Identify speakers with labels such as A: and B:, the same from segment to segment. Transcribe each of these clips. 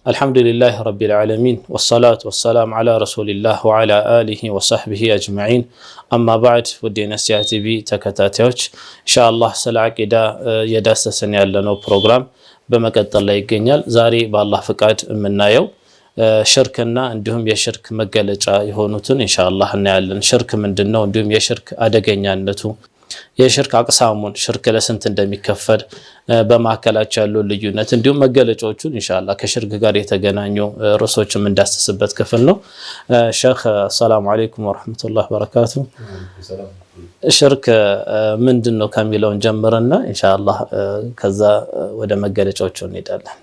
A: الحمد لله رب العالمين والصلاة والسلام على رسول الله وعلى آله وصحبه أجمعين أما بعد ودينا سياتي بي تكتاتيوش إن شاء الله سلعك إذا يداس سنيال لنو بروغرام بمكتل الله يقنيال زاري بالله فقاد مننا يو شركنا عندهم يشرك مقالجا يهونوتون إن شاء الله نعلن شرك من دنو عندهم يشرك أدقينيان نتو የሽርክ አቅሳሙን ሽርክ ለስንት እንደሚከፈል በማከላቸው ያለው ልዩነት እንዲሁም መገለጫዎቹን ኢንሻአላህ ከሽርክ ጋር የተገናኙ ርዕሶችም እንዳስተስበት ክፍል ነው። ሼክ ሰላም አለይኩም ወራህመቱላሂ ወበረካቱ። ሽርክ ምንድነው ከሚለው ጀምረና ኢንሻአላህ ከዛ ወደ መገለጫዎቹ እንሄዳለን።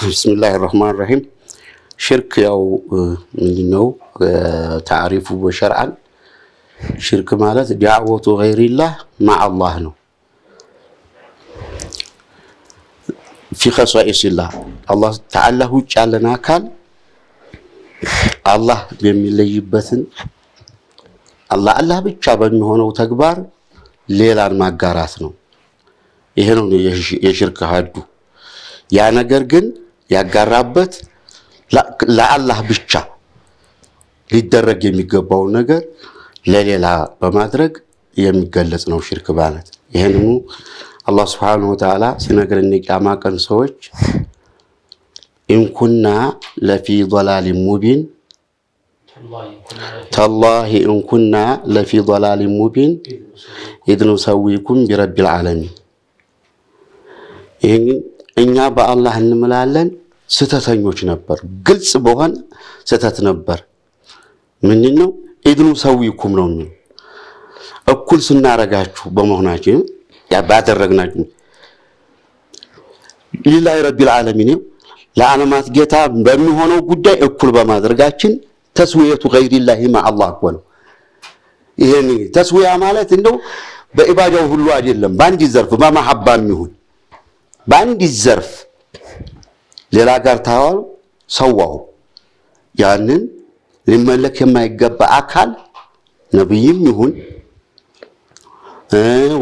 B: ቢስሚላሂር ረህማኒር ረሂም። ሽርክ ያው ምንድነው ታሪፉ በሸርዓን ሽርክ ማለት ዳዕወቱ ገይሪላህ ማዕ አላህ ነው። ፊ ኸሷኢሲላህ አላህ ተዓላ ውጭ ያለን አካል አላህ በሚለይበትን አላህ ብቻ በሚሆነው ተግባር ሌላን ማጋራት ነው። ይሄ ነው የሽርክ ሀዱ። ያ ነገር ግን ያጋራበት ለአላህ ብቻ ሊደረግ የሚገባው ነገር ለሌላ በማድረግ የሚገለጽ ነው ሽርክ ማለት። ይሄንኑ አላህ Subhanahu Wa Ta'ala ሲነግረን ቂያማ ቀን ሰዎች ኢንኩና ለፊ ضلال ሙቢን ተላሂ ኢንኩና ለፊ ضلال ሙቢን ኢድኑ ሰዊኩም ቢረቢል ዓለሚን። ይሄን እኛ በአላህ እንምላለን ስተተኞች ነበር፣ ግልጽ በሆነ ስተት ነበር። ምንድነው ኢድኑ ሰዊኩም ነው የሚለው እኩል ስናረጋችሁ በመሆናችን ያባደረግናችሁ ሊላሂ ረቢል ዓለሚን ለዓለማት ጌታ በሚሆነው ጉዳይ እኩል በማድረጋችን ተስዊየቱ ገይሪላሂ ማአላህ ነው። ይሄን ተስዊያ ማለት እንደው በኢባዳው ሁሉ አይደለም፣ በአንድ ዘርፍ በመሐባም ይሁን በአንድ ዘርፍ ሌላ ጋር ታዋል ሰዋው ያንን ሊመለክ የማይገባ አካል ነብይም ይሁን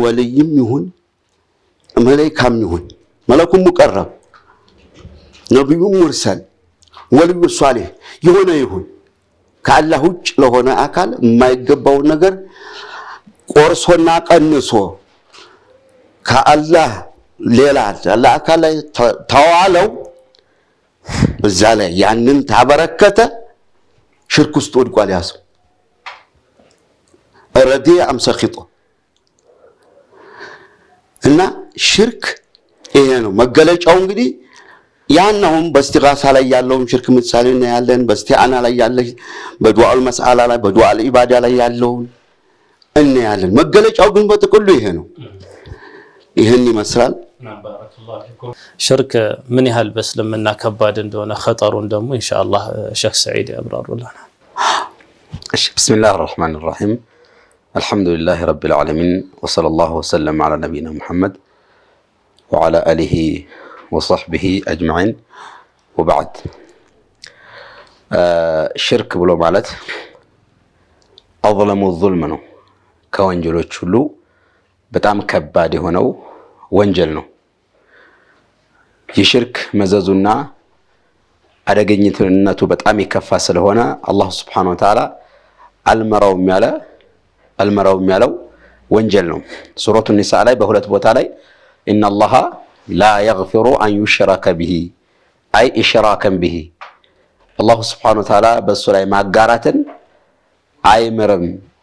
B: ወልይም ይሁን መላእክም ይሁን መለኩም ሙቀረብ ነብዩ ሙርሰል ወልዩ ሷሊህ የሆነ ይሁን ከአላህ ውጭ ለሆነ አካል የማይገባው ነገር ቆርሶና ቀንሶ ከአላህ ሌላ ለአካል ላይ ተዋለው በዛ ላይ ያንን ታበረከተ ሽርክ ውስጥ ወድቋል። ያሰው ረዲያ አምሰኺጦ እና ሽርክ ይሄ ነው መገለጫው። እንግዲህ ያንነውም በእስቲጋሳ ላይ ያለውን ሽርክ ምሳሌ ነው ያለን፣ በእስቲዓና ላይ ያለ በዱዓል መስአላ ላይ በዱዓል ኢባዳ ላይ ያለውን እና ያለን መገለጫው ግን በጥቅሉ ይሄ ነው። ይሄን ይመስላል።
A: ሽርክ ምን ያህል በእስልምና ከባድ እንደሆነ ኸጠሩን ደግሞ ኢንሻአላህ ሼክ ሰዒድ ያብራሩልናል።
C: ቢስሚላሂር ረህማኒር ረሂም አልሐምዱሊላሂ ረቢል ዓለሚን ወሰለላሁ ወሰለም ዐላ ነቢይና ሙሐመድ ወዐላ አሊሂ ወሰህቢሂ አጅመዒን ወበዕድ። ሽርክ ብሎ ማለት አዝለሙ ዙልም ነው። ከወንጀሎች ሁሉ በጣም ከባድ የሆነው ወንጀል ነው። የሽርክ መዘዙና አደገኝነቱ በጣም ይከፋ ስለሆነ አላህ Subhanahu Wa Ta'ala አልመራውም ያለው ወንጀል ነው። ሱረቱ ኒሳ ላይ በሁለት ቦታ ላይ ኢነላሃ ላ የግፊሩ አን ዩሽረከ ቢሂ አይ ኢሽራከን ቢሂ አላህ Subhanahu Wa Ta'ala በሱ ላይ ማጋራትን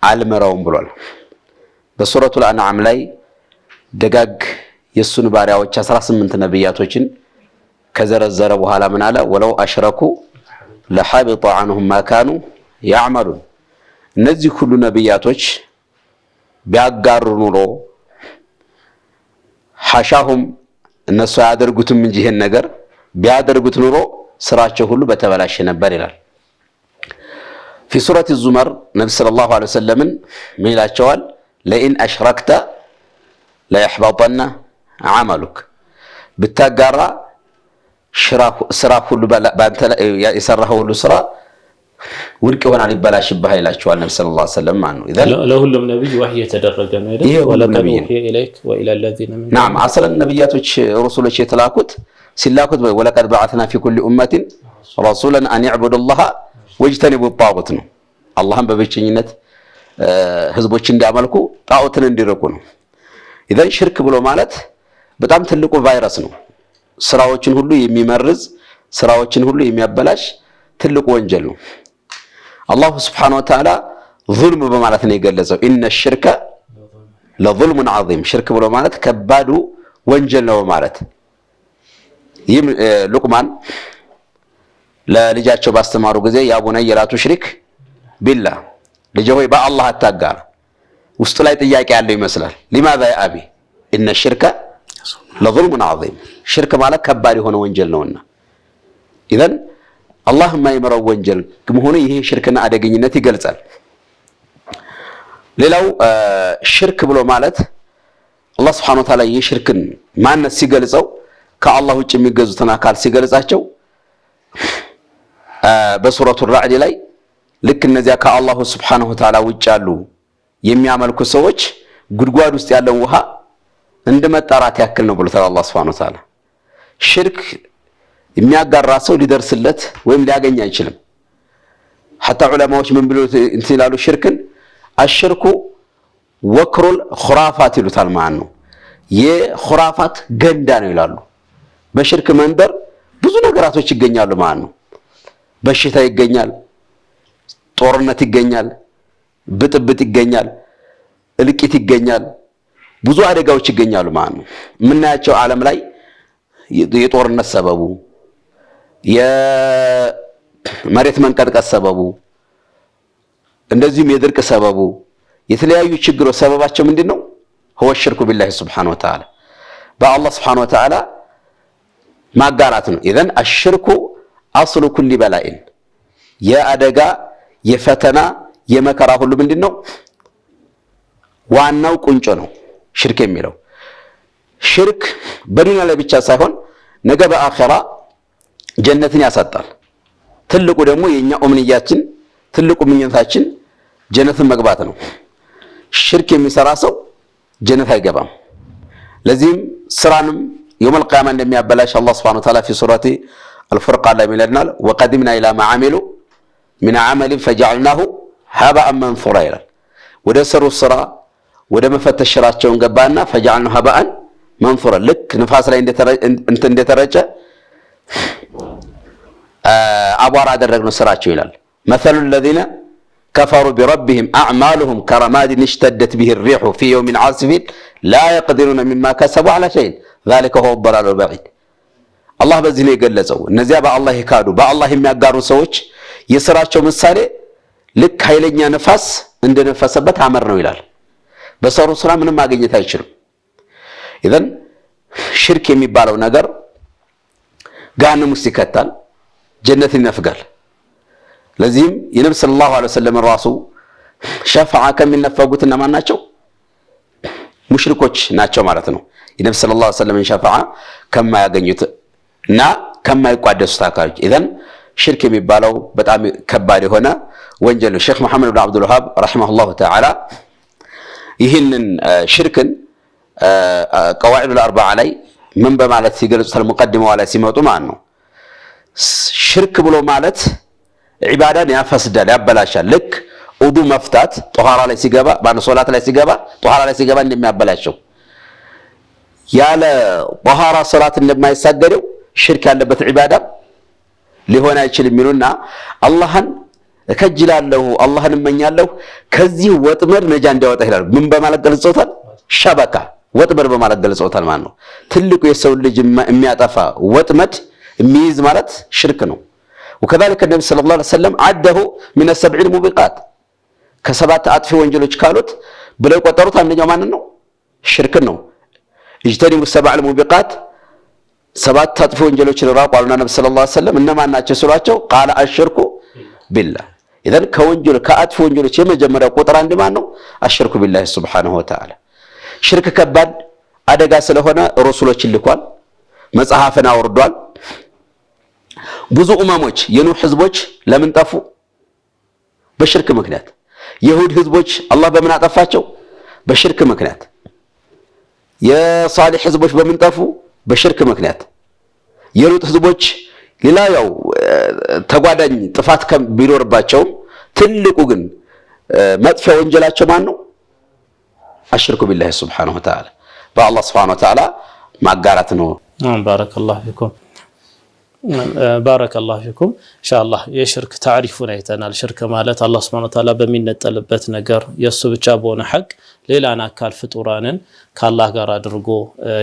C: አልመራውም ብሏል። በሱረቱ አንዓም ላይ ደጋግ የሱን ባሪያዎች 18 ነብያቶችን ከዘረዘረ በኋላ ምን አለ? ወለው አሽረኩ ለሐቢጠ ዐንሁም ማ ካኑ ያዕመሉን። እነዚህ ሁሉ ነብያቶች ቢያጋሩ ኑሮ ሐሻሁም እነሱ ያደርጉትም እንጂ ይሄን ነገር ቢያደርጉት ኑሮ ስራቸው ሁሉ በተበላሸ ነበር ይላል። في سورة الزمر نبي صلى الله عليه وسلم ምን ይላቸዋል? ለኢን አሽረክተ ለይሕበጠነ عملك ብታጋራ ስራ ሁሉ ባንተ የሰራው ሁሉ ስራ ውድቅ ይሆናል ይበላሽብህ ይላቸዋል ነብዩ ሰለላሁ ዐለይሂ ወሰለም ማለት ነው። ኢዘን
A: ለሁሉም ነብይ ወህይ የተደረገ ነው አይደል? ወለቀድ ወህይ ኢለይክ ወኢላ الذين من
C: نعم አስለን ነብያቶች ሩሱሎች የተላኩት ሲላኩት ወለቀድ በዓትና ፊ ኩሊ ኡመቲን ረሱላን አን ይዕቡዱ ላህ ወጅተኒቡ ጣጉት ነው። አላህን በብቸኝነት ህዝቦች እንዲያመልኩ ጣዖትን እንዲርቁ ነው። ኢዘን ሽርክ ብሎ ማለት በጣም ትልቁ ቫይረስ ነው። ስራዎችን ሁሉ የሚመርዝ ስራዎችን ሁሉ የሚያበላሽ ትልቁ ወንጀል ነው። አላሁ ስብሓነሁ ወተዓላ ዙልም በማለት ነው የገለጸው። ኢነ ሽርከ ለዙልሙን ዐዚም፣ ሽርክ ብሎ ማለት ከባዱ ወንጀል ነው ማለት። ይህም ሉቅማን ለልጃቸው ባስተማሩ ጊዜ ያ ቡነየ ላ ቱሽሪክ ቢላህ፣ ልጄ ሆይ በአላህ አታጋራ። ውስጡ ላይ ጥያቄ ያለው ይመስላል። ሊማዛ ያ አቢ ኢነ ሽርከ ለዙልሙን ዐዚም፣ ሽርክ ማለት ከባድ የሆነ ወንጀል ነውና ኢዘን አላህ የማይመራው ወንጀል መሆኑ ይሄ ሽርክና አደገኝነት ይገልጻል። ሌላው ሽርክ ብሎ ማለት አላህ Subhanahu Wa Ta'ala የሽርክን ማንነት ሲገልጸው ከአላህ ውጭ የሚገዙትን አካል ሲገልጻቸው በሱረቱ ራዕድ ላይ ልክ እነዚያ ከአላህ Subhanahu Wa Ta'ala ውጭ ያሉ የሚያመልኩ ሰዎች ጉድጓድ ውስጥ ያለው ውሃ እንደመጣራት ያክል ነው ብሎታል አላህ Subhanahu Wa Ta'ala። ሽርክ የሚያጋራ ሰው ሊደርስለት ወይም ሊያገኝ አይችልም። حتى ዑለማዎች ምን ብለው እንትን ይላሉ? ሽርክን አሽርኩ ወክሩል ኹራፋት ይሉታል ማለት ነው። የኹራፋት ገንዳ ነው ይላሉ። በሽርክ መንደር ብዙ ነገራቶች ይገኛሉ ማለት ነው። በሽታ ይገኛል፣ ጦርነት ይገኛል፣ ብጥብጥ ይገኛል፣ እልቂት ይገኛል፣ ብዙ አደጋዎች ይገኛሉ ማለት ነው። የምናያቸው ዓለም ላይ የጦርነት ሰበቡ፣ የመሬት መንቀጥቀጥ ሰበቡ፣ እንደዚህም የድርቅ ሰበቡ፣ የተለያዩ ችግሮች ሰበባቸው ምንድነው? هو الشرك بالله سبحانه وتعالى بالله سبحانه وتعالى ማጋራት ነው። ኢዘን الشرك اصل كل بلاء የአደጋ የፈተና የመከራ ሁሉ ምንድነው? ዋናው ቁንጮ ነው ሽርክ የሚለው። ሽርክ በዱንያ ላይ ብቻ ሳይሆን ነገ በአኺራ ጀነትን ያሳጣል። ትልቁ ደግሞ የኛ ኡምንያችን ትልቁ ምኞታችን ጀነትን መግባት ነው። ሽርክ የሚሰራ ሰው ጀነት አይገባም። ለዚህም ስራንም የውመል ቂያማ እንደሚያበላሽ አላህ Subhanahu Wa Ta'ala في سورة الفرقان ላይ ይለናል። وقدمنا إلى ما عملوا من عمل فجعلناه هباء منثورا ይላል። ወደ ሰሩ ስራ ወደ መፈተሽ ስራቸውን ገባና فجعلناه هباء منثورا ልክ ንፋስ ላይ እንደተረጨ አቧራ አደረግነው ስራቸው ይላል። مثل الذين كفروا بربهم أعمالهم كرماد اشتدت به الريح في يوم عاصف لا يقدرون مما كسبوا على شيء ذلك هو الضلال البعيد الله በዚህ ነው የገለጸው። እነዚያ በአላህ ይካዱ በአላህ የሚያጋሩ ሰዎች የሥራቸው ምሳሌ ልክ ኃይለኛ ነፋስ እንደነፈሰበት አመር ነው ይላል። በሰሩ ስራ ምንም ማግኘት አይችልም። ኢዘን ሽርክ የሚባለው ነገር ገሃነም ውስጥ ይከታል፣ ጀነትን ይነፍጋል። ለዚህም የነብዩ ሰለላሁ ዐለይሂ ወሰለም ራሱ ሸፋዓ ከሚነፈጉት እነማን ናቸው? ሙሽሪኮች ናቸው ማለት ነው። የነብዩ ሰለላሁ ዐለይሂ ወሰለም ሸፋዓ ከማያገኙት እና ከማይቋደሱት አካሎች። ኢዘን ሽርክ የሚባለው በጣም ከባድ የሆነ ወንጀል ነው። ሼክ መሐመድ ኢብኑ አብዱል ወሃብ ረሂመሁላሁ ተዓላ ይህንን ሽርክን ቀዋዒዱል አርበዓ ላይ ምን በማለት ሲገልጹታል? ሙቀዲማው ላይ ሲመጡ ማለት ነው ሽርክ ብሎ ማለት ዒባዳን ያፈስዳል፣ ያበላሻል። ልክ ውዱ መፍታት ጧሃራ ላይ ሲገባ ሶላት ላይ ሲገባ ጧሃራ ላይ ሲገባ እንደሚያበላሸው ያለ ጧሃራ ሶላት እንደማይሳገደው ሽርክ ያለበት ዒባዳ ሊሆን አይችልም ይሉና አላህን እከጅላለሁ አላህን እመኛለሁ ከዚህ ወጥመድ ነጃ እንዲያወጣ ይላል። ምን በማለት ገልጸውታል? ሸበካ ወጥመድ በማለት ገልጸውታል ማለት ነው። ትልቁ የሰው ልጅ የሚያጠፋ ወጥመድ የሚይዝ ማለት ሽርክ ነው። وكذلك النبي صلى الله عليه وسلم عده من السبع الموبقات ከሰባት አጥፊ ወንጀሎች ካሉት ብለው ቆጠሩት። አንደኛው ማን ነው? ሽርክ ነው። اجتنبوا السبع الموبقات ሰባት አጥፊ ወንጀሎችን ራቁ አሉና ነብዩ ሰለላሁ ዐለይሂ ወሰለም እነማን ናቸው ሲሏቸው قال الشرك بالله اذا ከወንጀል ከአጥፊ ወንጀሎች የመጀመሪያው ቁጥር አንድ ማን ነው? الشرك بالله سبحانه وتعالى ሽርክ ከባድ አደጋ ስለሆነ ረሱሎችን ልኳል፣ መጽሐፍን አውርዷል። ብዙ ኡማሞች የኑህ ህዝቦች ለምን ጠፉ? በሽርክ ምክንያት። የሁድ ህዝቦች አላህ በምን አጠፋቸው? በሽርክ ምክንያት። የሷሊህ ህዝቦች በምን ጠፉ? በሽርክ ምክንያት። የሉጥ ህዝቦች ሌላ ያው ተጓዳኝ ጥፋት ቢኖርባቸው ትልቁ ግን መጥፊያ ወንጀላቸው ማን ነው? አሽርኩ ቢላሂ ሱብሓነሁ ወተዓላ በአላህ ሱብሓነሁ ወተዓላ ማጋራት ነው።
A: ባረከላሁ ፊኩም ባረከላሁ ፊኩም። ኢንሻአላህ የሽርክ ታሪፉን አይተናል። ሽርክ ማለት አላህ ሱብሓነሁ ወተዓላ በሚነጠልበት ነገር የሱ ብቻ በሆነ ሐቅ ሌላን አካል ፍጡራንን ከአላህ ጋር አድርጎ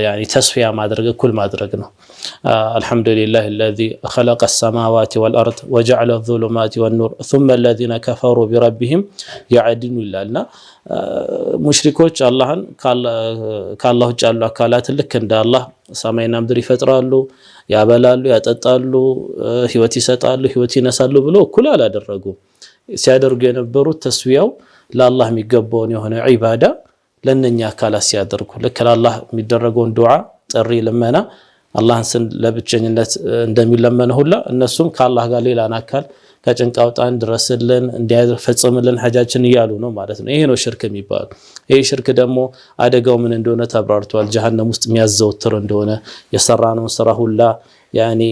A: ያኒ ተስፊያ ማድረግ እኩል ማድረግ ነው። አልሐምዱሊላሂ الذي خلق السماوات والارض وجعل الظلمات والنور ثم الذين كفروا بربهم يعدلون ይላልና ሙሽሪኮች አላህን ከአላህ ውጭ ያሉ አካላት ልክ እንደ አላህ ሰማይና ምድር ይፈጥራሉ፣ ያበላሉ፣ ያጠጣሉ፣ ህይወት ይሰጣሉ፣ ህይወት ይነሳሉ ብሎ እኩል አላደረጉ። ሲያደርጉ የነበሩት ተስዊያው ለአላህ የሚገባውን የሆነ ዒባዳ ለነኛ አካላት ሲያደርጉ ልክ ለአላህ የሚደረገውን ዱዓ ጥሪ ልመና አላህን ስን ለብቸኝነት እንደሚለመን ሁላ እነሱም ከአላህ ጋር ሌላን አካል ከጭንቅ አውጣን ድረስልን እንዲያፈጽምልን ሐጃችን እያሉ ነው ማለት ነው። ይሄ ነው ሽርክ የሚባለው። ይሄ ሽርክ ደግሞ አደጋው ምን እንደሆነ ተብራርቷል። ጀሃነም ውስጥ የሚያዘውትር እንደሆነ የሰራነውን ስራ ሁላ ያኒ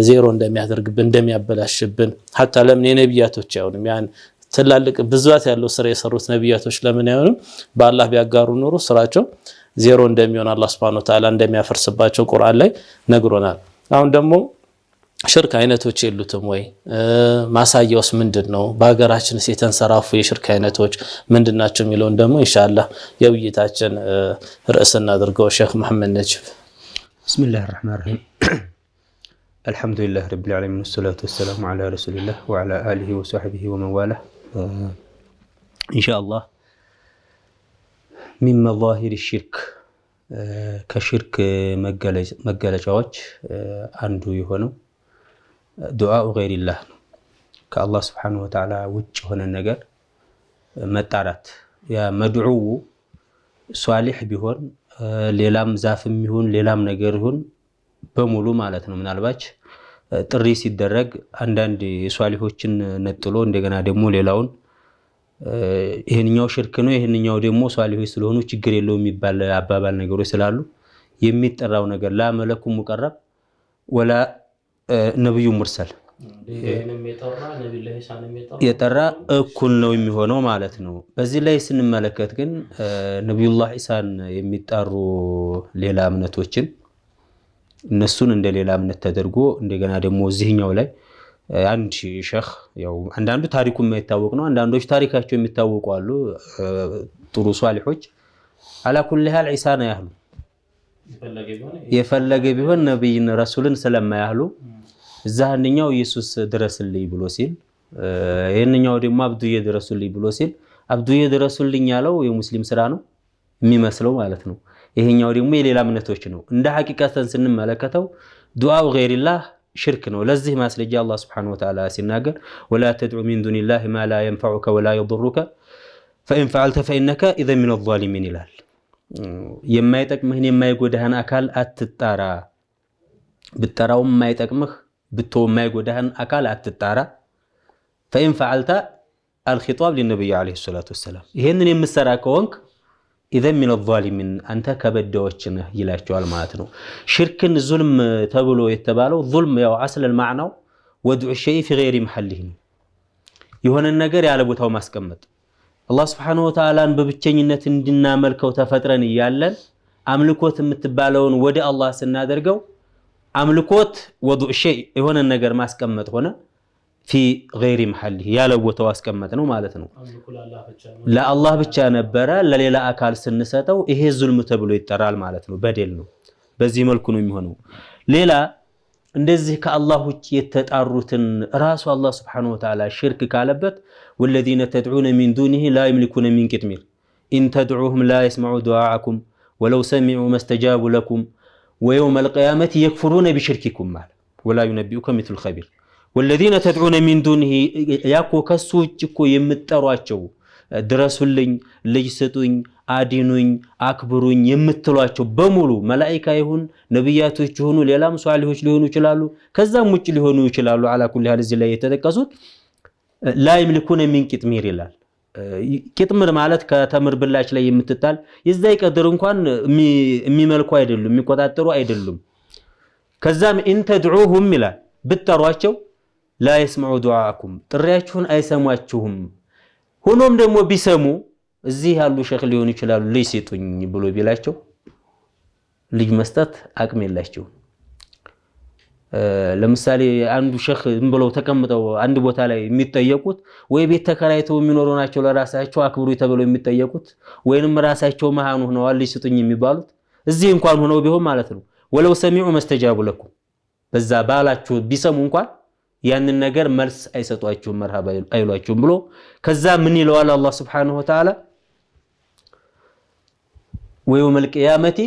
A: ዜሮ እንደሚያደርግብን እንደሚያበላሽብን ሐታ ለምን የነቢያቶች አይሆንም ያን ትላልቅ ብዛት ያለው ስራ የሰሩት ነቢያቶች ለምን አይሆንም? በአላህ ቢያጋሩ ኖሮ ስራቸው ዜሮ እንደሚሆን አላህ Subhanahu Wa Ta'ala እንደሚያፈርስባቸው ቁርአን ላይ ነግሮናል። አሁን ደግሞ ሽርክ አይነቶች የሉትም ወይ? ማሳያውስ ምንድነው? በሀገራችንስ የተንሰራፉ የሽርክ አይነቶች ምንድናቸው የሚለውን ደግሞ ኢንሻአላህ የውይይታችን ርዕስ እናድርገው። ሼክ መሐመድ ነጅብ።
D: ቢስሚላሂር ረህማኒር ረሂም አልሐምዱሊላህ ረቢል ዓለሚን ወሰላቱ ወሰላሙ ዐላ ረሱሊላህ ወዐላ አሊሂ ወሰህቢሂ ወመንዋላህ። ኢንሻአላህ ሚን መዛሂር ሽርክ ከሽርክ መገለጫዎች አንዱ የሆነው ዱዓኡ ገይሪላህ ነው። ከአላህ Subhanahu Wa Ta'ala ውጭ የሆነ ነገር መጣራት። ያ መድዑው ሷሊህ ቢሆን ሌላም ዛፍም ይሁን ሌላም ነገር ይሁን በሙሉ ማለት ነው። ምናልባት ጥሪ ሲደረግ አንዳንድ ሷሊሆችን ነጥሎ እንደገና ደግሞ ሌላውን ይሄንኛው ሽርክ ነው ይሄንኛው ደግሞ ሷሊሆች ስለሆኑ ችግር የለውም የሚባል አባባል ነገሮች ስላሉ የሚጠራው ነገር ላ መለኩ ሙቀረብ ወላ ነብዩ ሙርሰል የጠራ እኩል ነው የሚሆነው ማለት ነው። በዚህ ላይ ስንመለከት ግን ነብዩላህ ኢሳን የሚጣሩ ሌላ እምነቶችን እነሱን እንደ ሌላ እምነት ተደርጎ እንደገና ደግሞ እዚህኛው ላይ አንድ ሼክ ያው አንዳንዱ ታሪኩ የማይታወቅ ነው፣ አንዳንዶች ታሪካቸው የሚታወቁ አሉ ጥሩ ሷሊሆች አላ ኩል ሐል ኢሳና ያህሉ የፈለገ ቢሆን ነብይን ረሱልን ስለማያህሉ እዛህኛው ኢየሱስ ድረስልኝ ብሎ ሲል ይሄንኛው ደግሞ አብዱዬ ድረስልኝ ብሎ ሲል አብዱዬ ድረስልኝ ያለው የሙስሊም ስራ ነው የሚመስለው ማለት ነው። ይሄኛው ደግሞ የሌላ እምነቶች ነው። እንደ ሐቂቃተን ስንመለከተው ዱዓው ገይሪላህ ሽርክ ነው። ለዚህ ማስረጃ አላህ Subhanahu Wa Ta'ala ሲናገር ወላ ተድዑ ሚን ዱኒላሂ ማ ላ ينفعك ولا يضرك فإن فعلت فإنك إذا من الظالمين ይላል። የማይጠቅምህን የማይጎዳህን አካል አትጣራ፣ ብትጠራው የማይጠቅምህ ብትተው የማይጎዳህን አካል አትጣራ። فإن فعلت الخطاب للنبي عليه الصلاة والسلام ይሄንን የምትሰራ ከሆንክ إذا من الظالمين أنت كبدوشنا يلاچوال ማለት ነው። ሽርክን ዙልም ተብሎ የተባለው ዙልም ያው አስል المعنى ወድዑ الشيء في غير محله የሆነ ነገር ያለ ቦታው ማስቀመጥ። አላህ Subhanahu Wa Ta'ala በብቸኝነት እንድናመልከው ተፈጥረን ይያለን አምልኮት የምትባለውን ወደ አላህ ስናደርገው አምልኮት ወድዑ الشيء የሆነ ነገር ማስቀመጥ ሆነ في غير محله ያለ ቦታው አስቀመጥ ነው ማለት ነው። ለአላህ ብቻ ነበረ ለሌላ አካል ስንሰጠው ይሄ ዙልም ተብሎ ይጠራል ማለት ነው። በደል ነው። በዚህ መልኩ ነው የሚሆነው። ሌላ እንደዚህ ከአላህ ውጭ የተጣሩትን ራሱ አላህ Subhanahu Wa Ta'ala ሽርክ ካለበት والذين تدعون من دونه لا يملكون من قطمير إن تدعوهم لا يسمعوا دعاءكم ولو سمعوا ما استجابوا لكم ويوم القيامة يكفرون بشرككم ولا ينبئك مثل خبير والذين تدعون من دونه ያኮ ከሱ ውጭ እኮ የምትጠሯቸው ድረሱልኝ፣ ልጅ ስጡኝ፣ አዲኑኝ፣ አክብሩኝ የምትሏቸው በሙሉ መላእክት ይሁን ነብያቶች ይሁኑ ሌላም ሷሊሆች ሊሆኑ ይችላሉ፣ ከዛም ውጭ ሊሆኑ ይችላሉ። አላ ኩል ሐል እዚህ ላይ የተጠቀሱት ላ ይምልኩነ ሚን ቂጥሚር ይላል። ቂጥምር ማለት ከተምር ብላች ላይ የምትጣል የዛይ ቀድር እንኳን የሚመልኩ አይደሉም፣ የሚቆጣጠሩ አይደሉም። ከዛም እንተድዑሁም ይላል ብትጠሯቸው لا يسمعوا دعاءكم ጥሪያችሁን አይሰሟችሁም ሆኖም ደግሞ ቢሰሙ እዚህ ያሉ ሸኽ ሊሆኑ ይችላሉ ልጅ ሲጡኝ ብሎ ቢላቸው ልጅ መስጠት አቅም የላቸው ለምሳሌ አንዱ ሸኽ እንብለው ተቀምጠው አንድ ቦታ ላይ የሚጠየቁት ወይ ቤት ተከራይተው የሚኖሩ ናቸው ለራሳቸው አክብሩ ተብለው የሚጠየቁት ወይንም ራሳቸው መሃኑ ሆነው ልጅ ሲጡኝ የሚባሉት እዚህ እንኳን ሆነው ቢሆን ማለት ነው ወለው ሰሚዑ መስተጃቡ ለኩም በዛ ባላችሁ ቢሰሙ እንኳን ያንን ነገር መልስ አይሰጧችሁም መርሃባ አይሏችሁም ብሎ ከዛ ምን ይለዋል አላህ Subhanahu Wa Ta'ala ወየውም القيامه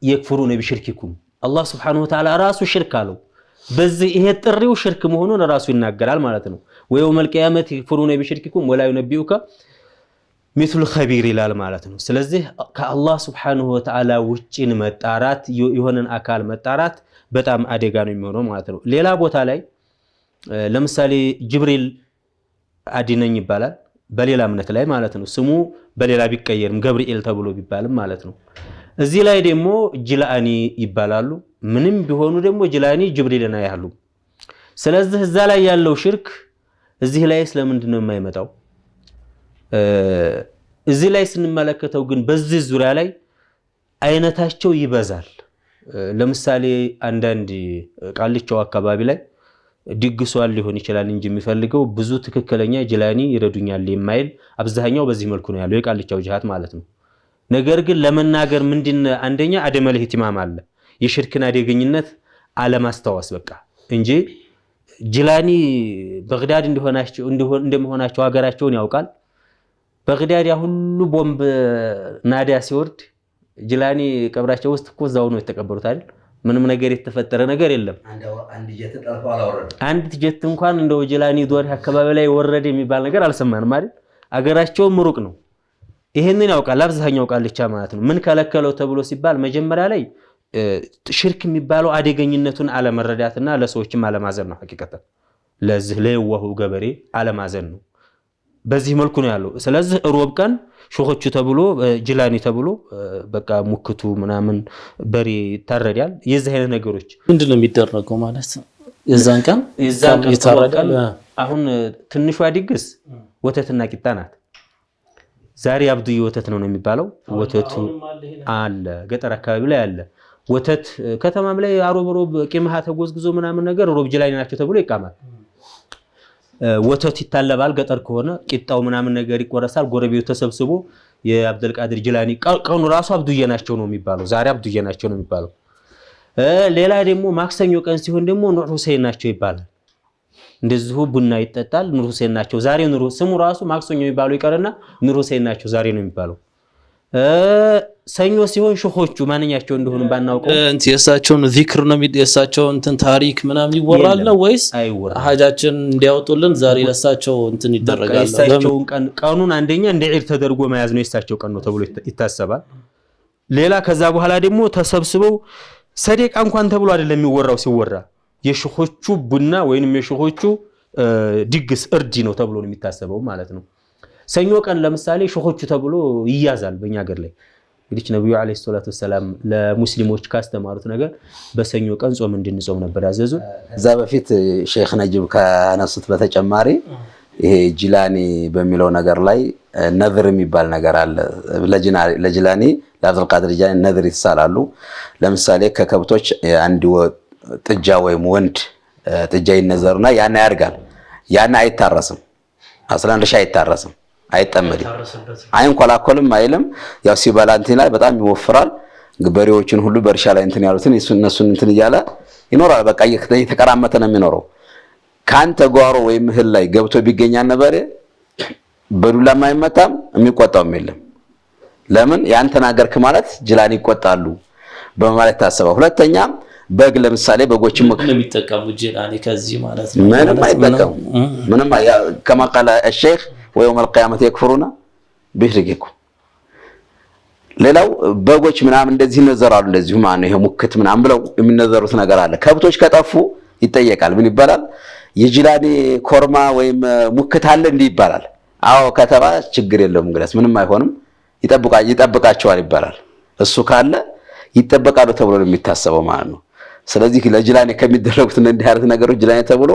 D: يكفرون بشرككم አላህ Subhanahu Wa Ta'ala ራሱ ሽርክ አለው በዚህ ይሄ ጥሪው ሽርክ መሆኑን ራሱ ይናገራል ማለት ነው ወየውም القيامه يكفرون بشرككم ولا ينبئك مثل خبير ይላል ማለት ነው ስለዚህ ከአላህ Subhanahu Wa Ta'ala ውጪን መጣራት የሆነን አካል መጣራት በጣም አደጋ ነው የሚሆነው ማለት ነው ሌላ ቦታ ላይ ለምሳሌ ጅብሪል አዲነኝ ይባላል በሌላ እምነት ላይ ማለት ነው ስሙ በሌላ ቢቀየርም ገብርኤል ተብሎ ቢባልም ማለት ነው እዚህ ላይ ደግሞ ጅላኒ ይባላሉ ምንም ቢሆኑ ደግሞ ጅላኒ ጅብሪልና ያህሉ ስለዚህ እዛ ላይ ያለው ሽርክ እዚህ ላይ ስለምንድነው የማይመጣው እዚህ ላይ ስንመለከተው ግን በዚህ ዙሪያ ላይ አይነታቸው ይበዛል ለምሳሌ አንዳንድ ቃልቻው አካባቢ ላይ ድግሷል ሊሆን ይችላል እንጂ የሚፈልገው ብዙ ትክክለኛ ጅላኒ ይረዱኛል የማይል አብዛኛው በዚህ መልኩ ነው ያለው የቃልቻው ጅሃት ማለት ነው ነገር ግን ለመናገር ምንድነው አንደኛ አደመለ ህቲማም አለ የሽርክና አደገኝነት አለማስተዋስ በቃ እንጂ ጅላኒ በግዳድ እንደሆናቸው ሀገራቸውን ያውቃል በግዳድ ያ ሁሉ ቦምብ ናዲያ ሲወርድ ጅላኒ ቀብራቸው ውስጥ እኮ ዛው ነው የተቀበሩት አይደል ምንም ነገር የተፈጠረ ነገር የለም አንድ ጀት እንኳን እንደው ጅላኒ ዶር አካባቢ ላይ ወረደ የሚባል ነገር አልሰማንም አይደል አገራቸው ምሩቅ ነው ይሄንን ያውቃል አብዛኛው ቃልቻ ማለት ነው ምን ከለከለው ተብሎ ሲባል መጀመሪያ ላይ ሽርክ የሚባለው አደገኝነቱን አለመረዳትና ለሰዎችም አለማዘን ነው ሐቂቀታ ለዚህ ለየዋሁ ገበሬ አለማዘን ነው በዚህ መልኩ ነው ያለው ስለዚህ ሮብ ቀን ሾኾቹ ተብሎ ጅላኒ ተብሎ በቃ ሙክቱ ምናምን በሪ ታረዳል የዚህ አይነት ነገሮች
A: ምንድነው የሚደረገው ማለት የዛን ቀን ይታረዳል
D: አሁን ትንሿ ድግስ ወተትና ቂጣ ናት ዛሬ አብዱይ ወተት ነው የሚባለው ወተቱ አለ ገጠር አካባቢ ላይ አለ ወተት ከተማም ላይ አሮብ ቂምሃ ተጎዝግዞ ምናምን ነገር ሮብ ጅላኒ ናቸው ተብሎ ይቃማል ወተት ይታለባል ገጠር ከሆነ ቂጣው ምናምን ነገር ይቆረሳል ጎረቤው ተሰብስቦ የአብዱል ቃድር ጅላኒ ቀኑ ራሱ አብዱዬ ናቸው ነው የሚባለው ዛሬ አብዱዬ ናቸው ነው የሚባለው ሌላ ደግሞ ማክሰኞ ቀን ሲሆን ደግሞ ኑር ሁሴን ናቸው ይባላል እንደዚሁ ቡና ይጠጣል ኑር ሁሴን ናቸው ዛሬ ኑር ስሙ ራሱ ማክሰኞ የሚባለው ይቀርና ኑር ሁሴን ናቸው ዛሬ ነው የሚባለው ሰኞ ሲሆን ሾኾቹ ማንኛቸው እንደሆነ ባናውቀው
A: የሳቸውን ዚክር ነው የሳቸው እንትን ታሪክ ምናምን ይወራል ነው ወይስ ሀጃችን እንዲያወጡልን ዛሬ ለሳቸው እንትን ይደረጋል
D: የሳቸውን ቀኑን አንደኛ እንደ ዒድ ተደርጎ መያዝ ነው የሳቸው ቀን ነው ተብሎ ይታሰባል ሌላ ከዛ በኋላ ደግሞ ተሰብስበው ሰደቃ እንኳን ተብሎ አይደለም የሚወራው ሲወራ የሾኾቹ ቡና ወይንም የሾኾቹ ድግስ እርዲ ነው ተብሎ ነው የሚታሰበው ማለት ነው ሰኞ ቀን ለምሳሌ ሾኾቹ ተብሎ ይያዛል በእኛ ሀገር ላይ እንግዲህ ነብዩ አለይሂ ሰላቱ ወሰለም ለሙስሊሞች ካስተማሩት ነገር በሰኞ ቀን ጾም እንድንጾም ነበር ያዘዙ
C: እዛ በፊት ሼክ ነጅብ ከነሱት በተጨማሪ ይሄ ጅላኒ በሚለው ነገር ላይ ነዝር የሚባል ነገር አለ ለጅላኒ ለአብዱል ቃድር ጅላኒ ነዝር ይሳላሉ ለምሳሌ ከከብቶች አንድ ጥጃ ወይም ወንድ ጥጃ ይነዘርና ያን ያርጋል ያን አይታረስም አስላን ለሻ አይታረስም አይጠመድም አይንኮላኮልም አይልም ያው ሲበላ እንትን ላይ በጣም ይወፍራል ግበሬዎችን ሁሉ በርሻ ላይ እንትን ያሉትን እነሱን እንትን ይያለ ይኖራል በቃ እየተቀራመተ ነው የሚኖረው ካንተ ጓሮ ወይም እህል ላይ ገብቶ ቢገኛ ነበር በዱላ ማይመታም የሚቆጣው የለም ለምን ያንተን አገርክ ማለት ጅላኒ ይቆጣሉ በማለት ታሰበው ሁለተኛ በግ ለምሳሌ በጎችን
A: የሚጠቀሙ ጅላኒ ከዚህ ማለት ነው
C: ምንም አይጠቀሙ ምንም كما قال الشيخ ويوم القيامه يكفرون بشرككم ሌላው በጎች ምናምን እንደዚህ ነዘራሉ እንደዚህ ማነው ይሄ ሙክት ምናምን ብለው የሚነዘሩት ነገር አለ ከብቶች ከጠፉ ይጠየቃል ምን ይባላል የጅላኒ ኮርማ ወይም ሙክት አለ እንዲ ይባላል አዎ ከተባ ችግር የለውም እንግዲህ ምንም አይሆንም ይጠብቃቸዋል ይባላል እሱ ካለ ይጠበቃሉ ተብሎ ነው የሚታሰበው ማለት ነው ስለዚህ ለጅላኔ ከሚደረጉት እንዲህ አይነት ነገሮች ጅላኔ ተብሎ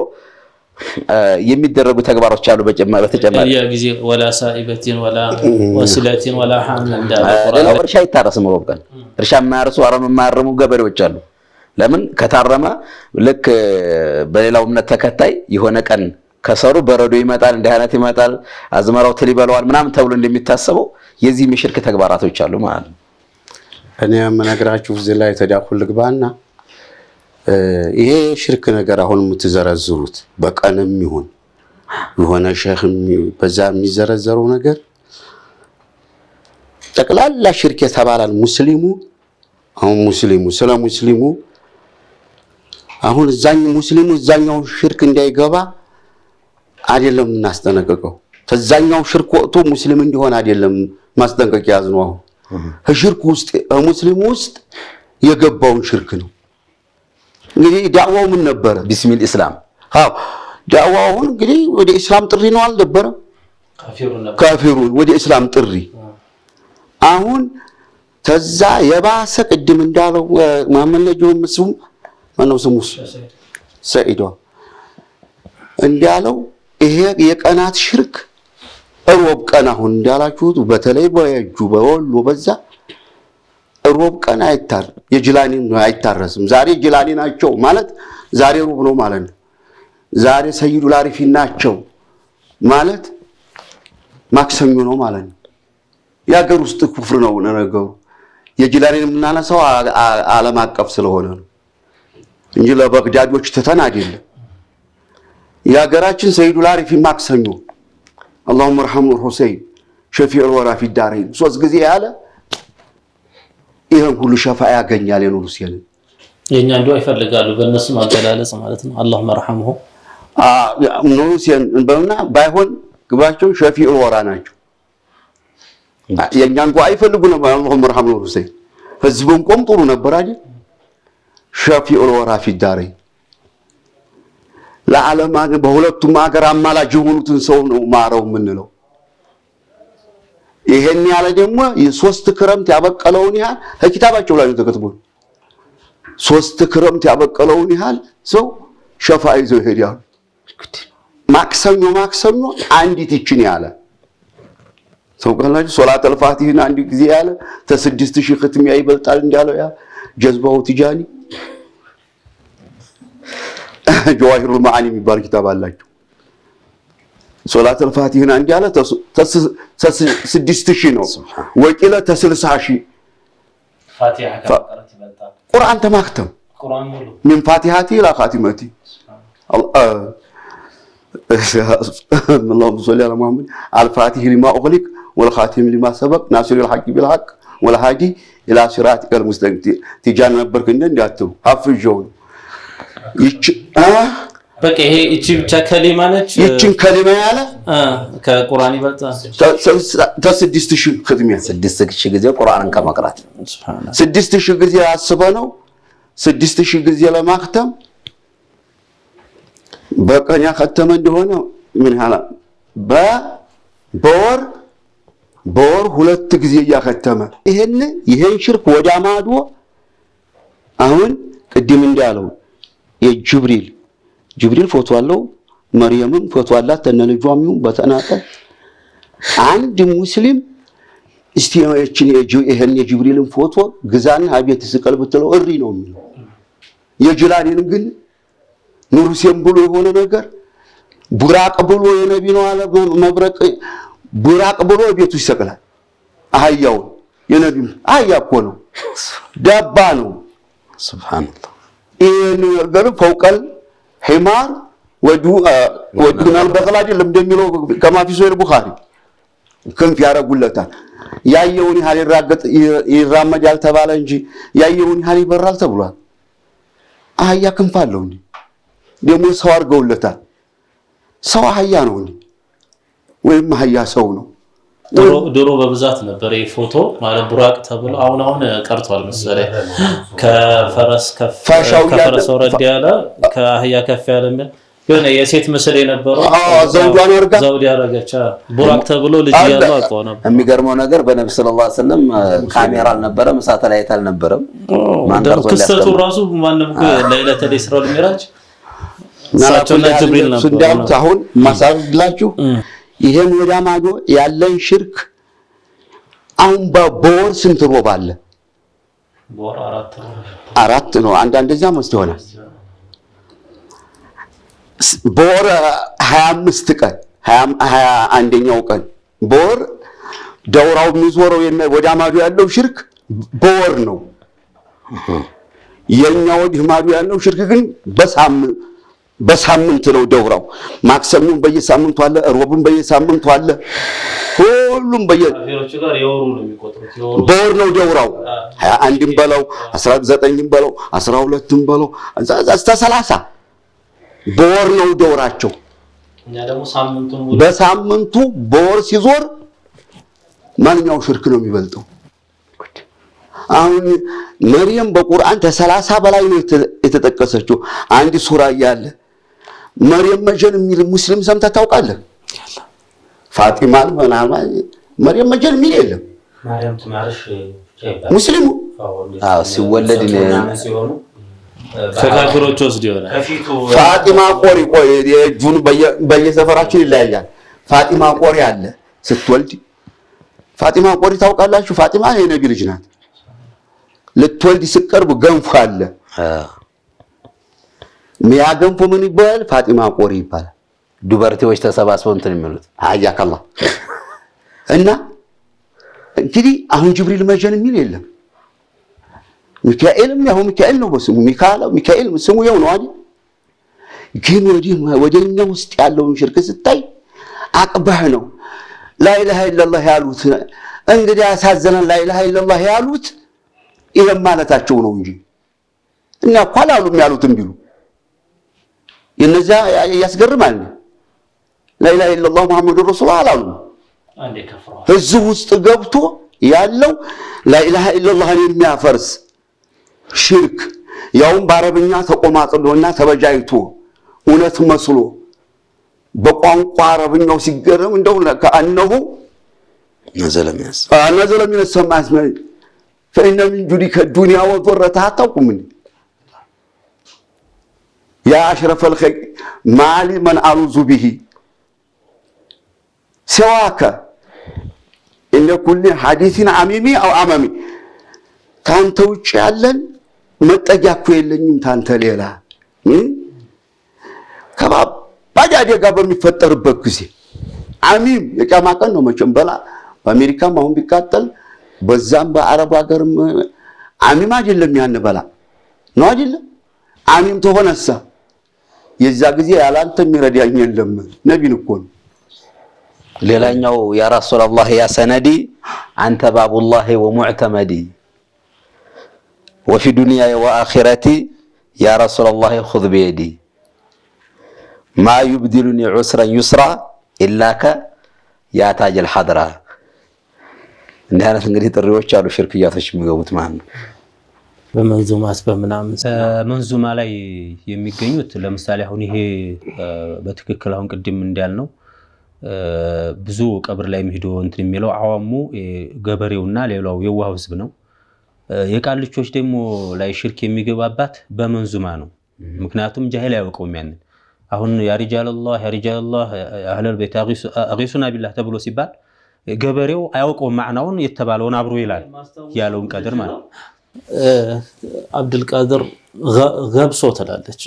C: የሚደረጉ ተግባሮች አሉ። በተጨማሪ
A: ጊዜ ወላ ሳኢበቲን ወላ ወሲላቲን ወላ ሐምል
C: ሌላው እርሻ ይታረስም ሮብ ቀን እርሻ የማያርሱ አረም የማያርሙ ገበሬዎች አሉ። ለምን ከታረመ ልክ በሌላው እምነት ተከታይ የሆነ ቀን ከሰሩ በረዶ ይመጣል እንዲህ አይነት ይመጣል አዝመራው ትል ይበላዋል ምናምን ተብሎ እንደሚታሰበው የዚህ ምሽርክ ተግባራቶች አሉ ማለት ነው።
B: እኔ የምነግራችሁ እዚህ ላይ ተዳኩል ልግባና ይሄ ሽርክ ነገር አሁን የምትዘረዝሩት በቀንም ይሁን የሆነ ሸህም በዛ የሚዘረዘረው ነገር ጠቅላላ ሽርክ የተባላል። ሙስሊሙ አሁን ስለ ሙስሊሙ አሁን እዛኛው ሽርክ እንዳይገባ አይደለም እናስጠነቀቀው። ተዛኛው ሽርክ ወጥቶ ሙስሊም እንዲሆን አይደለም ማስጠንቀቂያ ያዝነው። አሁን ሽርክ ውስጥ ሙስሊሙ ውስጥ የገባውን ሽርክ ነው። እንግዲህ ዳዕዋው ምን ነበር?
C: ቢስሚል ኢስላም።
B: አዎ ዳዕዋው እንግዲህ ወደ እስላም ጥሪ ነው አልነበረ? ካፊሩን ወደ እስላም ጥሪ። አሁን ተዛ የባሰ ቅድም እንዳለው መሐመድ ነጂው መስሙ ማነው ስሙ ሰዒድ እንዳለው ይሄ የቀናት ሽርክ ሮብ ቀን አሁን እንዳላችሁት በተለይ በየጁ በወሎ በዛ ሮብ ቀን የጅላኒ አይታረስም። ዛሬ ጅላኒ ናቸው ማለት ዛሬ ሮብ ነው ማለት ነው። ዛሬ ሰይዱል አሪፊን ናቸው ማለት ማክሰኞ ነው ማለት ነው። የሀገር ውስጥ ኩፍር ነው ነገሩ። የጅላኒን የምናነሳው ዓለም አቀፍ ስለሆነ ነው እንጂ ለበግዳዶች ተተን አይደለም። የሀገራችን ሰይዱል አሪፊን ማክሰኞ اللهم ارحم الحسين شفيع الورى في الدارين ሶስት ጊዜ ያለ ይሄን ሁሉ ሸፋ ያገኛል የኑሩስ ይል
A: የኛ እንደው ይፈልጋሉ በእነሱ ማገላለጽ ማለት ነው። اللهم ارحمه
B: ኑሩስ በእና ባይሆን ግባቸው ሸፊዕ الورى ናቸው። የኛን ጓ አይፈልጉ ነው። اللهم ارحم الحسين ህዝቡን ቆም ጥሩ ነበር አይደል? شفيع الورى في الدارين ለዓለም በሁለቱም ሀገር አማላጅ የሆኑትን ሰው ነው ማረው ምንለው። ይሄን ያለ ደግሞ የሶስት ክረምት ያበቀለውን ያህል ከኪታባቸው ላይ ተከትቦ ሶስት ክረምት ያበቀለውን ያህል ሰው ሸፋ ይዘው ይሄዳሉ። ማክሰኞ አንዲት ይችን ያለ ሰው ቀላጅ ሶላተል ፋቲህን አንድ ጊዜ ያለ ተ6000 ختሚያ ይበልጣል እንዳለው ያ ጀዝባው ትጃኒ ጀዋሂሩል መዓኒ የሚባል ኪታብ አላቸው። ሶላተል ፋቲህን አንድ ያለ 6000 ነው ወቂለ ተ60000
A: ፋቲሃ ከቀራት ይበልጣል።
B: ቁርአን ተማክተም
A: ቁርአን ሙሉ
B: من فاتحتي الى خاتمتي اللهم صل على محمد الفاتح لما اغلق والخاتم لما سبق ناصر الحق بالحق والهادي الى صراطك المستقيم تجان ነበርክ እንዳትሉ አፍጆው
A: በቃ ይሄ እቺ ብቻ ከሊማ ነች።
B: ይቺን ከሊማ ያለ
A: ከቁርአን ይበልጣል።
B: ተ6000 ختሚያ
C: 6000 ጊዜ ቁርአንን ከመቅራት
A: ሱብሃንአላህ
B: 6000 ጊዜ አስበነው 6000 ጊዜ ለማክተም በቀን ያከተመ እንደሆነ ምን ያህል በወር ሁለት ጊዜ ያከተመ ይሄን ሽርክ ወዳማዶ አሁን ቅድም እንዳለው የጅብሪል ፎቶ አለው መርየምም ፎቶ አላት ተነልጇም በተናጠል አንድ ሙስሊም እስቲያችን ይሄን የጅብሪልን ፎቶ ግዛን አብየት ስቀል ብትለው እሪ ነው የሚለው። የጅላኒን ግን ኑሩሲም ብሎ የሆነ ነገር ቡራቅ ብሎ የነቢ ነው አለ መብረቅ ቡራቅ ብሎ ቤቱ ይሰቀላል። አህያው የነቢ አህያ እኮ ነው ዳባ ነው።
C: ሱብሃንአላህ
B: ይሄን ነገር ፈውቀል ሒማር ወዱናል በቀላዲ ለምደሚለው ከማፊ ሶይል ቡኻሪ ክንፍ ያረጉለታል። ያየውን ያህል ይራመዳል ተባለ እንጂ ያየውን ያህል ይበራል ተብሏል። አህያ ክንፍ አለው እንዴ? ደግሞ ሰው አድርገውለታል። ሰው አህያ ነው እንዴ? ወይም አህያ ሰው ነው?
A: ድሮ በብዛት ነበር ይሄ ፎቶ ማለት ቡራቅ ተብሎ አሁን ቀርቷል መሰለኝ። ከፈረስ ወረድ ያለ ከአህያ ከፍ ያለ የሆነ የሴት ምስል የነበረው
B: ዘውዷን ወርጋ
A: ዘውድ ያረጋቻ ቡራክ ተብሎ ልጅ ያለው አቆ ነበር።
C: የሚገርመው ነገር በነብዩ ሰለላሁ ዐለይሂ ወሰለም ካሜራ አልነበረም፣ ሳተላይት አልነበረም።
A: ማንደር ክስተቱ ራሱ ማንም ለይለተ ኢስራ ወልሚራጅ ሳቸውና ጅብሪል ነበር።
B: እንዳልኩት አሁን ማሳብላችሁ ይሄን ወዳ ማዶ ያለን ሽርክ አሁን በወር ስንት ሮብ አለ?
A: በወር
B: 4 ነው። አንዳንድ እዚያ መስት ይሆናል። በወር 25 ቀን 21ኛው ቀን በወር ደውራው የሚዞረው ወዳ ማዶ ያለው ሽርክ በወር ነው። የኛው ወዲህ ማዶ ያለው ሽርክ ግን በሳምንት ነው ደውራው። ማክሰሙን በየሳምንቱ አለ፣ ሮብን በየሳምንቱ አለ። ሁሉም
A: በየአፊሮቹ ጋር የወሩ ነው የሚቆጥሩት።
B: በወር ነው ደውራው። 21ም በለው 19ም በለው 12ም በለው እስከ 30 በወር ነው ደውራቸው።
A: እኛ ደግሞ ሳምንቱን
B: በሳምንቱ በወር ሲዞር ማንኛው ሽርክ ነው የሚበልጠው? አሁን መርየም በቁርአን ከ30 በላይ ነው የተጠቀሰችው። አንድ ሱራ ያለ መርየም መጀን የሚል ሙስሊም ሰምተህ ታውቃለህ? ፋጢማን ምናምን መርየም መጀን የሚል የለም።
A: ማርያም ትማርሽ
B: ሙስሊሙ
C: ሲወለድ
A: ከካፊሮች ወስድ ይሆናል።
B: ፋጢማ ቆሪ የእጁን በየሰፈራችን ይለያያል። ፋጢማ ቆሪ አለ ስትወልድ። ፋጢማ ቆሪ ታውቃላችሁ? ፋጢማ የነቢ ልጅ ናት። ልትወልድ ስትቀርብ ገንፎ አለ። ሚያ ገንፎ ምን ይባላል? ፋጢማ ቆሪ ይባላል።
C: ዱበርቴዎች ተሰባስበው እንትን የሚሉት
B: አያከላ እና እንግዲህ አሁን ጅብሪል መጀን የሚል የለም። ሚካኤልም ያው ሚካኤል ነው በስሙ ሚካኤል ስሙ ያው ነው አይደል? ግን ወደኛ ውስጥ ያለውን ሽርክ ስታይ አቅባህ ነው። ላኢላሃ ኢላላህ ያሉት እንግዲህ ያሳዘነን ላኢላሃ ኢላላህ ያሉት ይሄም ማለታቸው ነው እንጂ እና ቋላሉም ያሉትም ቢሉ የነዛ ያስገርማል። ላኢላሃ ኢላላህ ሙሐመዱር ረሱላህ አላሉ።
A: አንዴ ከፍራው
B: እዚህ ውስጥ ገብቶ ያለው ላኢላሃ ኢላላህን የሚያፈርስ ሽርክ ያውም በአረብኛ ተቆማጥሎና ተበጃይቶ እውነት መስሎ በቋንቋ አረብኛው ሲገረም እንደው ከአነሁ ነዘለ ሚነ ሰማይ فإن من جودك الدنيا وضرتها تقوم يا أشرف الخلق ما لي من أعوذ به سواك إن كل حديث عميمي أو عممي كان توجه لن መጠጊያኩ የለኝም ታንተ ሌላ ከባብ ባጃጅ ጋር በሚፈጠርበት ጊዜ አሚም የቂያማ ቀን ነው መቼም በላ በአሜሪካም አሁን ቢቃጠል በዛም በአረብ ሀገርም አሚም አይደለም ያን በላ ነው አይደለም አሚም ተሆነሳ የዛ ጊዜ ያላንተ የሚረዳኝ የለም ነብይ እኮ ነው።
C: ሌላኛው ያ ረሱላህ ያ ሰነዲ አንተ ባቡላህ ወሙዕተመዲ وفي دنياي وآخرتي يا رسول الله خذ بيدي ما يبدلني عسرا يسرا إلا ك يا تاج الحضرة እንዲህ አይነት እንግዲህ ጥሪዎች አሉ ሽርክያቶች የሚገቡት ማለት ነው።
A: በመንዙማት በመናምን
D: መንዙማ ላይ የሚገኙት ለምሳሌ አሁን ይሄ በትክክል አሁን ቅድም እንዳልነው ብዙ ቀብር ላይ የሚሄዱ እንትን የሚለው አዋሙ ገበሬውና ሌላው የዋህ ህዝብ ነው። የቃልቾች ደግሞ ላይ ሽርክ የሚገባባት በመንዙማ ነው። ምክንያቱም ጃሂል ያውቀውም ያን አሁን ያ ሪጃላህ አህለል ቤት አጊሱና ቢላህ ተብሎ ሲባል ገበሬው አያውቀው ማዕናውን የተባለውን አብሮ ይላል ያለውን ቀድር ማለት
A: አብዱል ቃድር ገብሶ ተላለች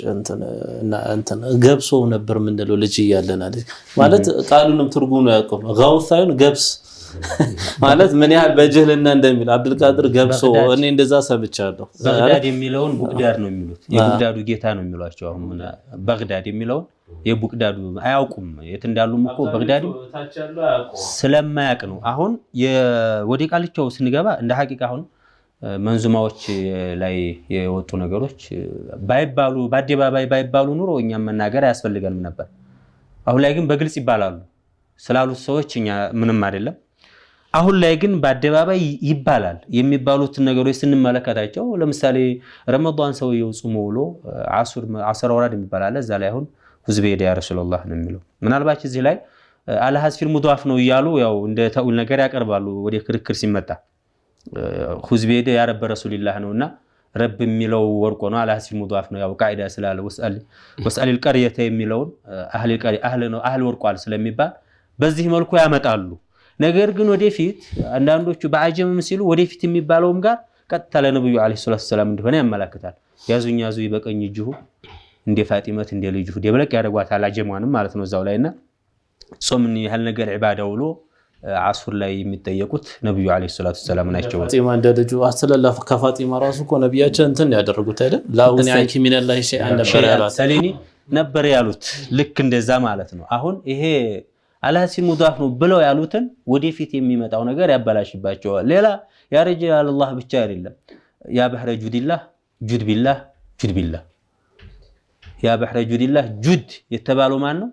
A: እንትን ገብሶ ነበር ምንለው ልጅ እያለን አይደል ማለት ቃሉንም ትርጉሙ ነው ያውቀው ጋውሳዩን ገብስ ማለት ምን ያህል በጅህልና እንደሚል አብዱል ቃድር ገብሶ እኔ እንደዛ ሰምቻለሁ።
D: በግዳድ የሚለውን ቡቅዳድ ነው የሚሉት የቡቅዳዱ ጌታ ነው የሚሏቸው። አሁን በግዳድ የሚለውን የቡቅዳዱ አያውቁም የት እንዳሉም እኮ በግዳድ ስለማያውቅ ነው። አሁን ወደ ቃልቸው ስንገባ እንደ ሐቂቃ አሁን መንዙማዎች ላይ የወጡ ነገሮች ባይባሉ በአደባባይ ባይባሉ ኑሮ እኛም መናገር አያስፈልገንም ነበር። አሁን ላይ ግን በግልጽ ይባላሉ ስላሉት ሰዎች እኛ ምንም አይደለም። አሁን ላይ ግን በአደባባይ ይባላል የሚባሉት ነገሮች ስንመለከታቸው ለምሳሌ ረመዳን ሰውየው ጾሞ ውሎ አስር ወራድ የሚባል አለ። እዛ ላይ አሁን ሁዝብ ሄደ ያ ረሱላህ ነው የሚለው ምናልባት እዚህ ላይ አለ ሐዝፊል ሙዳፍ ነው ይያሉ ያው እንደ ተኡል ነገር ያቀርባሉ ወደ ክርክር ሲመጣ ሁዝብ ሄደ ያ ረብ ረሱላህ ነውና ረብ የሚለው ወርቆ ነው አለ ሐዝፊል ሙዳፍ ነው ያው ቃዒዳ ስላለ ወስአል القريه የሚለው አህል ነው አህል ወርቋል ስለሚባል በዚህ መልኩ ያመጣሉ ነገር ግን ወደፊት አንዳንዶቹ በአጀምም ሲሉ ወደፊት የሚባለውም ጋር ቀጥታ ለነብዩ አለይሂ ሰላቱ ሰላም እንደሆነ ያመላክታል ያዙኝ በቀኝ እጁ እንደ ፋጢማት እንደ ልጁ ደብለቅ ያደርጓታል አጀማንም ማለት ነው እዛው ላይና ጾምን ያህል ነገር ዒባዳ ውሎ ዓሱር ላይ የሚጠየቁት ነብዩ አለይሂ ሰላቱ ሰላም ናቸው
A: ፋጢማ እንደ ልጁ አስተላላፈ ከፋጢማ ራሱ እኮ ነብያችን እንትን ያደረጉት አይደል ላኡን ያንኪ ሚነላሂ ሸይአን ነበር ያሉት
D: ሰሊኒ ነበር ያሉት ልክ እንደዛ ማለት ነው አሁን ይሄ አላሲን ሙዳፍ ነው ብለው ያሉትን ወደፊት የሚመጣው ነገር ያበላሽባቸዋል ሌላ ያ ረጃል አላህ ብቻ አይደለም ያ ባህረ ጁዲላህ ጁድ ቢላህ ያ ባህረ ጁዲላህ ጁድ የተባለው ማን ነው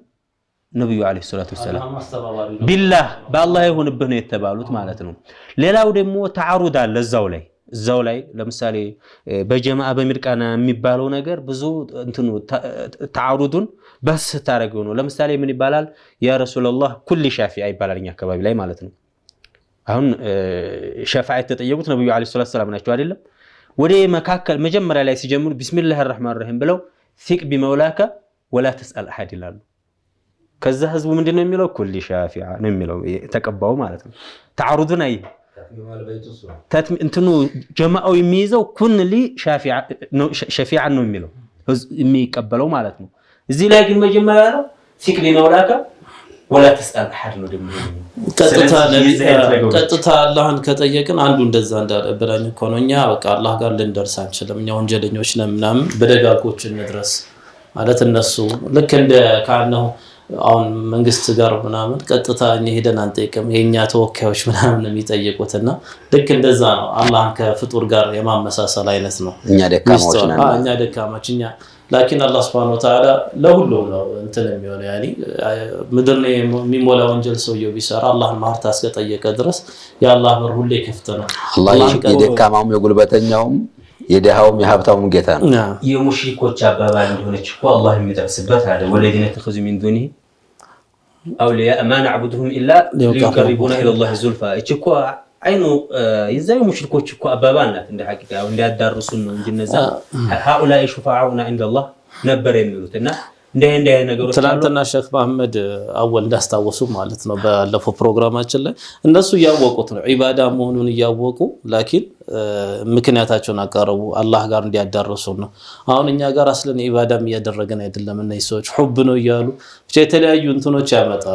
D: ነብዩ አለይሂ ሰላቱ ሰላም ቢላህ በአላህ ይሁንብህ ነው የተባሉት ማለት ነው ሌላው ደግሞ ተዓሩድ አለ እዛው ላይ ለምሳሌ በጀማዓ በሚርቃና የሚባለው ነገር ብዙ እንትኑ ተዓሩዱን በስ ታረገው ነው ለምሳሌ ምን ይባላል ያ ረሱላህ ኩሊ ሻፊዓ ይባላልኛ አካባቢ ላይ ማለት ነው አሁን ሸፋዓ ተጠየቁት ነብዩ አለይሂ ሰላቱ ሰላም ናቸው አይደለም ወደ መካከል መጀመሪያ ላይ ሲጀምሩ ቢስሚላሂር ረህማኒር ረሂም ብለው ፊቅ ቢመውላከ ወላ ተስአል አሐድ ይላሉ ከዛ ህዝቡ ምንድነው የሚለው ኩሊ ሻፊዓ ነው የሚለው ተቀባው ማለት ነው ተዓሩዱን አይ እንትኑ ጀማዓው የሚይዘው ኩን ሊ ሻፊዓ ነው የሚለው የሚቀበለው ማለት ነው እዚህ ላይ ግን መጀመሪያ ነው ፊቅ ቢመውላከ ወላ ተስአል አሐድ ነው ደግሞ
A: ቀጥታ አላህን ከጠየቅን አንዱ እንደዛ እንዳለብራኝ እኮ ነው እኛ በቃ አላህ ጋር ልንደርስ አንችልም እኛ ወንጀለኞች ነን ምናምን በደጋጎች እንድረስ ማለት እነሱ ልክ እንደ ካነው አሁን መንግስት ጋር ምናምን ቀጥታ እኛ ሄደን አንጠይቅም የኛ ተወካዮች ምናምን የሚጠይቁትና ልክ እንደዛ ነው አላህን ከፍጡር ጋር የማመሳሰል አይነት ነው
C: እኛ
A: ደካማዎች እኛ لكن الله سبحانه وتعالى ለሁሉም ነው እንትን የሚሆነው ያኒ ምድር ላይ የሚሞላ ወንጀል ሰውየው ቢሰራ አላህ ማርታ እስከጠየቀ ድረስ ያላህ በር ሁሌ ክፍት ነው
C: አላህ የደካማውም የጉልበተኛውም የደሃውም የሀብታውም ጌታ ነው
D: የሙሽሪኮች አባባል እንደሆነች እኮ አላህ የሚጠቅስበት አይደል ወለዲነ ተخذ من دونه اولياء ما نعبدهم الا ليقربونا الى الله زلفى እኮ አይኑ የዛው ሙሽሪኮች እኮ አባባልናት እንደ ሐቂቃ እንዲያዳርሱን ነው እንጂ እነዛ هؤلاء شفعاؤنا عند الله ነበር የሚሉትና እንደ ነገሮች
A: ትላንትና ሼክ መሐመድ አወል እንዳስታወሱ ማለት ነው ባለፈው ፕሮግራማችን ላይ እነሱ ያወቁት ነው ዒባዳ መሆኑን ያወቁ ላኪን ምክንያታቸውን አቀረቡ አላህ ጋር እንዲያዳርሱ ነው አሁን እኛ ጋር አስለን ዒባዳም ያደረገን አይደለም እነዚህ ሰዎች ሁብ ነው ይያሉ ብቻ የተለያዩ እንትኖች ያመጣሉ